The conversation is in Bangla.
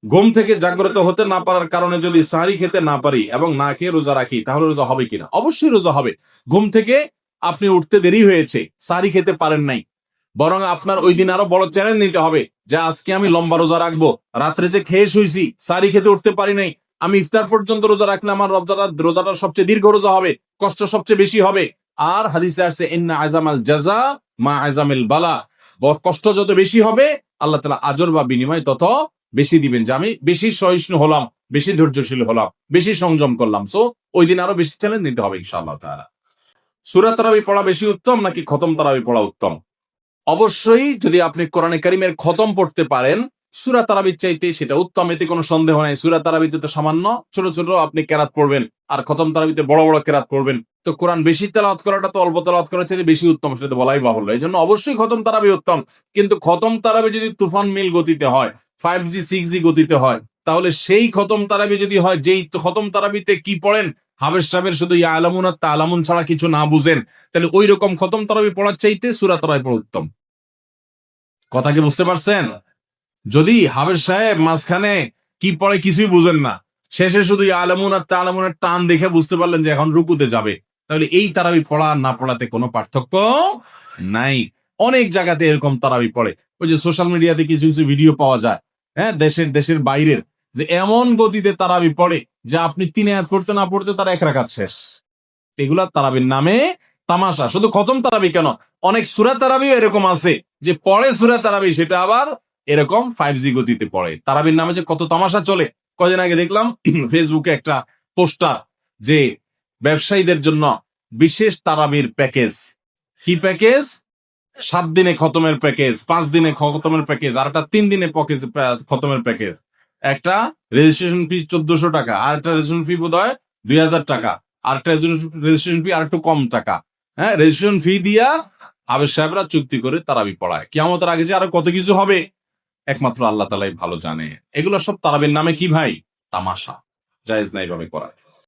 ঘুম থেকে জাগ্রত হতে না পারার কারণে যদি সাহারি খেতে না পারি এবং না খেয়ে রোজা রাখি, তাহলে রোজা হবে কিনা? অবশ্যই রোজা হবে। ঘুম থেকে আপনি উঠতে দেরি হয়েছে, সাহারি খেতে পারেন নাই, বরং আপনার ওই দিন আরো বড় চ্যালেঞ্জ নিতে হবে যে আজকে আমি লম্বা রোজা রাখবো। রাত্রে যে খেয়ে শুইছি, সাহারি খেতে উঠতে পারি নাই, আমি ইফতার পর্যন্ত রোজা রাখলে আমার রোজাটা সবচেয়ে দীর্ঘ রোজা হবে, কষ্ট সবচেয়ে বেশি হবে। আর হাদিসে আসছে ইন্না আযামাল জাযা মা আযামিল বালা, কষ্ট যত বেশি হবে আল্লাহ তাআলা আজর বা বিনিময় তত বেশি দিবেন। যে আমি বেশি সহিষ্ণু হলাম, বেশি ধৈর্যশীল হলাম, বেশি সংযম করলাম, সো ওই দিন আরো বেশি চ্যালেঞ্জ নিতে হবে ইনশাআল্লাহ তাআলা। সূরা তারাবি পড়া বেশি উত্তম নাকি খতম তারাবি পড়া উত্তম? অবশ্যই যদি আপনি কোরআনে কারিমের খতম পড়তে পারেন, সূরা তারাবির চাইতে সেটা উত্তম, এতে কোনো সন্দেহ নাই। সূরা তারাবিতে তো সামান্য ছোট ছোট আপনি কেরাত পড়বেন, আর খতম তারাবিতে বড় বড় কেরাত পড়বেন। তো কোরআন বেশি তেলাওয়াত করাটা তো অল্প তেলাওয়াত করার চাইতে বেশি উত্তম, সেটা তো বলাই বাহুল্য। এই জন্য অবশ্যই খতম তারাবি উত্তম। কিন্তু খতম তারাবি যদি তুফান মিল গতিতে হয়, 5G 6G গতিতে হয়, তাহলে সেই খতম তারাবি যদি হয়, যেই খতম তারাবিতে কি পড়েন, হাবেশ সাহেবের শুধু ইয়া আলামুন আর তালামুন ছাড়া কিছু না বুঝেন, তাহলে ওই রকম খতম তারাবি পড়ার চাইতে সূরা তারাবি পড়া উত্তম। কথা কি বুঝতে পারছেন? যদি হাবের সাহেব মাঝখানে কি পড়ে কিছুই বুঝেন না, শেষে শুধু আলামুন আর তালামুনের টান দেখে বুঝতে পারলেন যে এখন রুকুতে যাবে, তাহলে এই তারাবি পড়া আর না পড়াতে কোনো পার্থক্য নাই। অনেক জায়গাতে এরকম তারাবি পড়ে, ওই যে সোশ্যাল মিডিয়াতে কিছু কিছু ভিডিও পাওয়া যায়, হ্যাঁ, দেশের বাইরের, যে এমন গতিতে তারাবি পড়ে যে আপনি 3 আয়াত পড়তে না পড়তে তার 1 রাকাত শেষ। এগুলা তারাবির নামে তামাশা। শুধু খতম তারাবি কেন, অনেক সূরা তারাবি এরকম আছে যে পড়ে সূরা তারাবি, সেটা আবার এরকম 5G গতিতে পড়ে। তারাবির নামে যে কত তামাশা চলে। কদিন আগে দেখলাম ফেসবুকে একটা পোস্টার, যে ব্যবসায়ীদের জন্য বিশেষ তারাবির প্যাকেজ। কি প্যাকেজ? 7 দিনে খতমের প্যাকেজ, 5 দিনে খতমের প্যাকেজ, আর একটা 3 দিনে খতমের প্যাকেজ। একটা রেজিস্ট্রেশন ফি 1400 টাকা, আর একটা রেজিস্ট্রেশন ফি বোধ হয় 2000 টাকা, আর একটা রেজিস্ট্রেশন ফি আর একটু কম টাকা। হ্যাঁ, রেজিস্ট্রেশন ফি দিয়া আবেদ সাহেবরা চুক্তি করে তারাবি পড়ায়। কিয়ামতের আগে যে আরো কত কিছু হবে একমাত্র আল্লাহ তাআলাই ভালো জানে। এগুলো সব তারাবির নামে কি ভাই? তামাশা। জায়েজ নাই ভাবে করা।